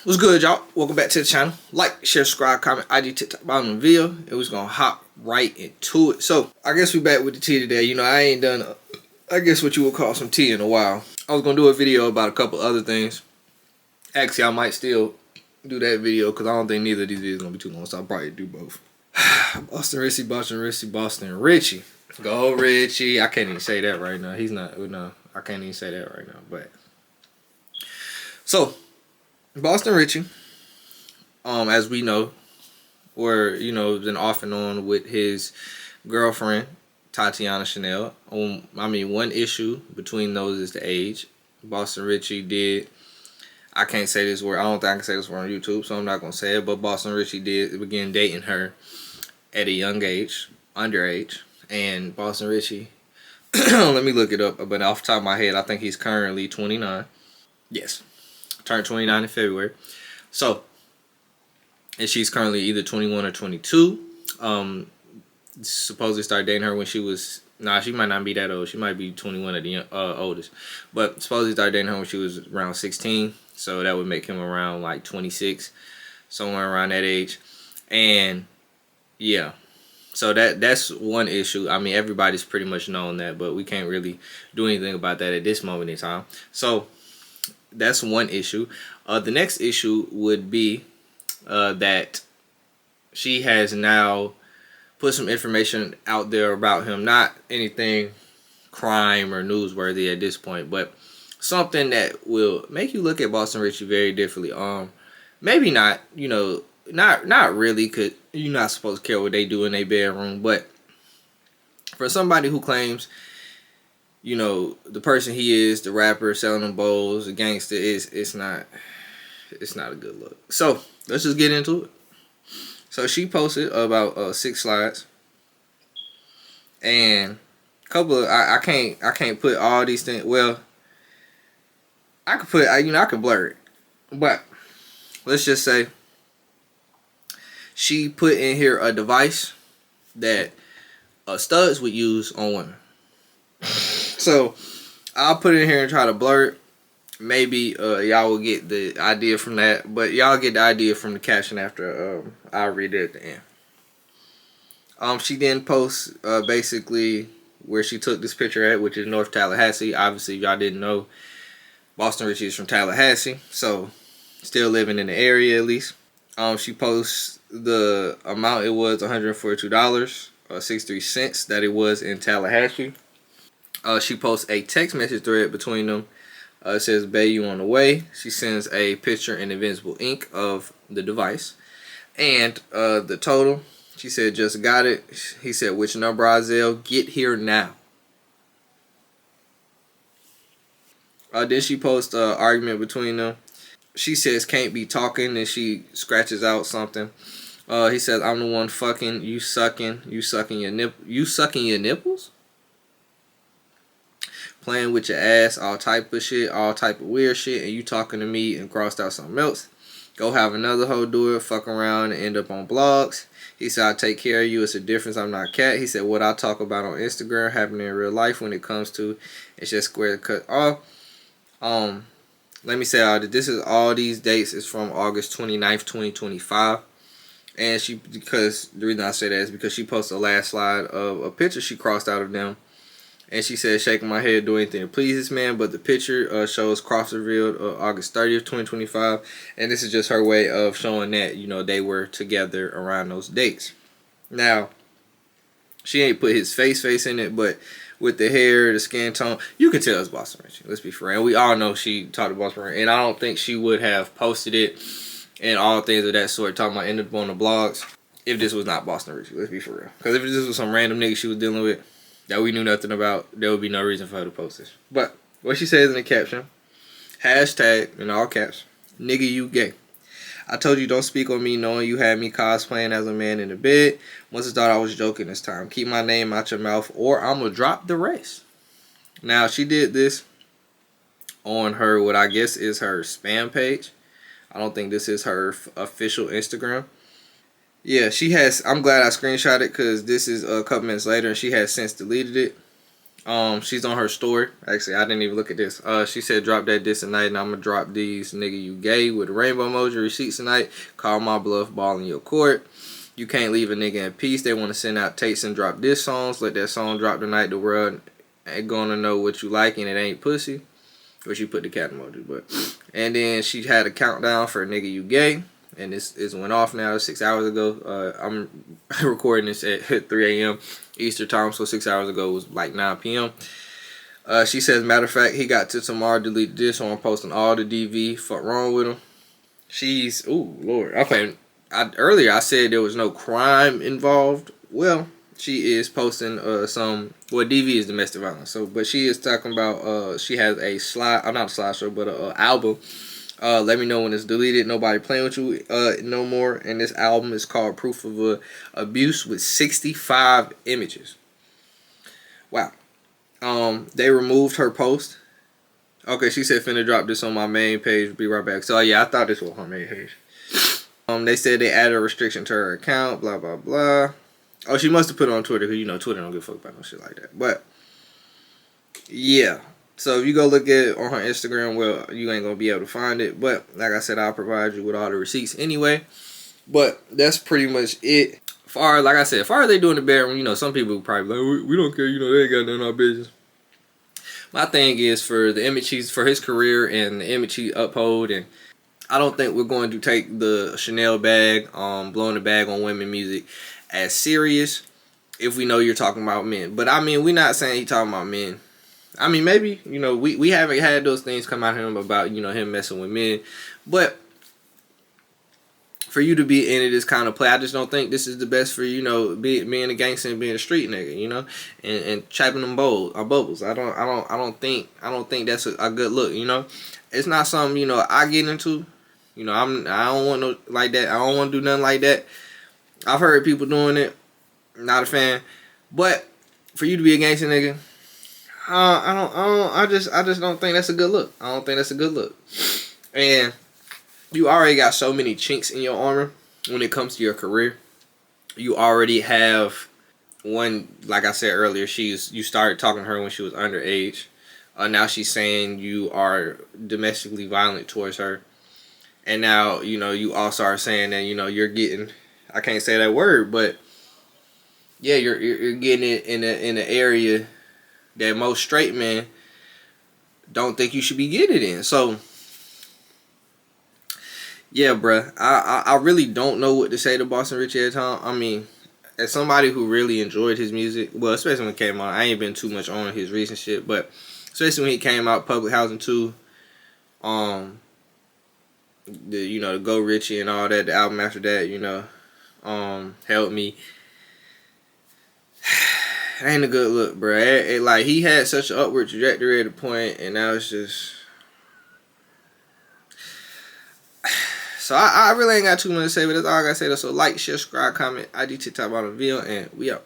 What's good, y'all? Welcome back to the channel. Like, share, subscribe, comment, ID, TikTok, bottom of the video. And we're gonna hop right into it. So, I guess we back with the tea today. You know, I ain't done, I guess what you would call some tea in a while. I was gonna do a video about a couple other things. Actually, I might still do that video because I don't think neither of these videos gonna be too long. So I'll probably do both. Boston Richey. Go Richey. I can't even say that right now. He's not, no, I can't even say that right now. But, so, Boston Richey, as we know, been off and on with his girlfriend, Tatiana Chanel. One issue between those is the age. Boston Richey did, I can't say this word, I don't think I can say this word on YouTube, so I'm not going to say it, but Boston Richey did begin dating her at a young age, underage, and Boston Richey, let me look it up, but off the top of my head, I think he's currently 29. Yes. Turned 29 in February. So, and she's currently either 21 or 22. Supposedly started dating her when she was, she might not be that old. She might be 21 at the oldest. But supposedly started dating her when she was around 16. So that would make him around like 26. Somewhere around that age. And yeah. So that's one issue. I mean, everybody's pretty much known that, but we can't really do anything about that at this moment in time. So that's one issue. The next issue would be that she has now put some information out there about him. Not anything crime or newsworthy at this point, but something that will make you look at Boston Richey very differently. Maybe not, not really, because you're not supposed to care what they do in their bedroom, but for somebody who claims, the person he is, the rapper selling them bowls, the gangster, it's not a good look. So let's just get into it. So she posted about 6 slides, and a couple of I can't put all these things. Well, I could put I could blur it, but let's just say she put in here a device that studs would use on women. So I'll put it in here and try to blur it. Maybe y'all will get the idea from that, but y'all get the idea from the caption after I read it at the end. She then posts basically where she took this picture at, which is North Tallahassee. Obviously, y'all didn't know, Boston Richey is from Tallahassee, so still living in the area at least. She posts the amount, it was $142.63 that it was in Tallahassee. She posts a text message thread between them. It says, "Bae, you on the way." She sends a picture in invisible ink of the device. And the total, she said, "Just got it." He said, "Which number, Isaiah? Get here now." Then she posts an argument between them. She says, "Can't be talking," and she scratches out something. He says, "I'm the one fucking, you sucking your nipples? Playing with your ass, all type of shit, all type of weird shit, and you talking to me," and crossed out something else. "Go have another hoe do it, fuck around and end up on blogs." He said, "I take care of you, it's a difference, I'm not cat." He said, "What I talk about on Instagram happening in real life when it comes to, it's just square cut off." Let me say this is all these dates is from August 29th, 2025. And because the reason I say that is because she posted the last slide of a picture she crossed out of them. And she said, "Shaking my head, do anything to please this man." But the picture shows cross revealed August 30th, 2025. And this is just her way of showing that, they were together around those dates. Now, she ain't put his face in it, but with the hair, the skin tone, you can tell it's Boston Richey. Let's be fair. And we all know she talked to Boston Richey. And I don't think she would have posted it and all things of that sort, talking about ended up on the blogs, if this was not Boston Richey. Let's be for real. Because if this was some random nigga she was dealing with that we knew nothing about, there would be no reason for her to post this. But what she says in the caption, hashtag, in all caps, "Nigga, you gay. I told you don't speak on me knowing you had me cosplaying as a man in the bed. Once I thought I was joking this time. Keep my name out your mouth or I'm going to drop the rest." Now, she did this on her, what I guess is her spam page. I don't think this is her official Instagram. Yeah, she has, I'm glad I screenshot it because this is a couple minutes later and she has since deleted it. She's on her story. Actually, I didn't even look at this. She said drop that diss tonight, and I'm gonna drop these nigga you gay with a rainbow emoji receipts tonight. Call my bluff, ball in your court. You can't leave a nigga in peace. They want to send out tapes and drop diss songs. Let that song drop tonight. The world ain't gonna know what you like, and it ain't pussy. Or she put the cat emoji, but. And then she had a countdown for nigga you gay. And this went off now 6 hours ago. I'm recording this at 3 a.m. Eastern time, so 6 hours ago was like 9 p.m. She says, matter of fact, he got to tomorrow, delete this, so I'm posting all the DV. Fuck wrong with him. She's, ooh, Lord. Okay, earlier I said there was no crime involved. Well, she is posting some, well, DV is domestic violence. So, but she is talking about, she has a slide, not a slideshow, but an album. Let me know when it's deleted. Nobody playing with you no more. And this album is called Proof of Abuse with 65 images. Wow. They removed her post. Okay, she said finna drop this on my main page. Be right back. So yeah, I thought this was her main page. They said they added a restriction to her account. Blah blah blah. Oh, she must have put it on Twitter because you know Twitter don't give a fuck about no shit like that. But yeah. So if you go look at it on her Instagram, well, you ain't gonna be able to find it. But like I said, I'll provide you with all the receipts anyway. But that's pretty much it. Like I said, far as they do in the bedroom, you know, some people probably like, we don't care, you know, they ain't got none of our business. My thing is for the image for his career and the image he uphold, and I don't think we're going to take the Chanel bag, blowing the bag on women music as serious if we know you're talking about men. But I mean, we're not saying he talking about men. I mean, maybe, you know, we haven't had those things come out of him about, you know, him messing with men. But for you to be into this kind of play, I just don't think this is the best for, you know, being a gangster and being a street nigga, you know, and chapping them bubbles. I don't think that's a good look, you know. It's not something, you know, I get into. You know, I don't want no like that. I don't want to do nothing like that. I've heard people doing it. Not a fan. But for you to be a gangster nigga, I just don't think that's a good look. I don't think that's a good look. And you already got so many chinks in your armor when it comes to your career. You already have one, like I said earlier, you started talking to her when she was underage. Now she's saying you are domestically violent towards her. And now, you know, you also are saying that, you know, you're getting, I can't say that word, but yeah, you're getting it in an area that most straight men don't think you should be getting it in. So yeah, bruh, I really don't know what to say to Boston Richey at time. I mean, as somebody who really enjoyed his music, well, especially when it came out, I ain't been too much on his recent shit, but especially when he came out, Public Housing 2, you know, the Go Richey and all that, the album after that, you know, Help Me. Ain't a good look, bruh. Like, he had such an upward trajectory at a point, and now it's just. So I really ain't got too much to say, but that's all I gotta say. So like, share, subscribe, comment, IG, TikTok, bottom of the video, and we out.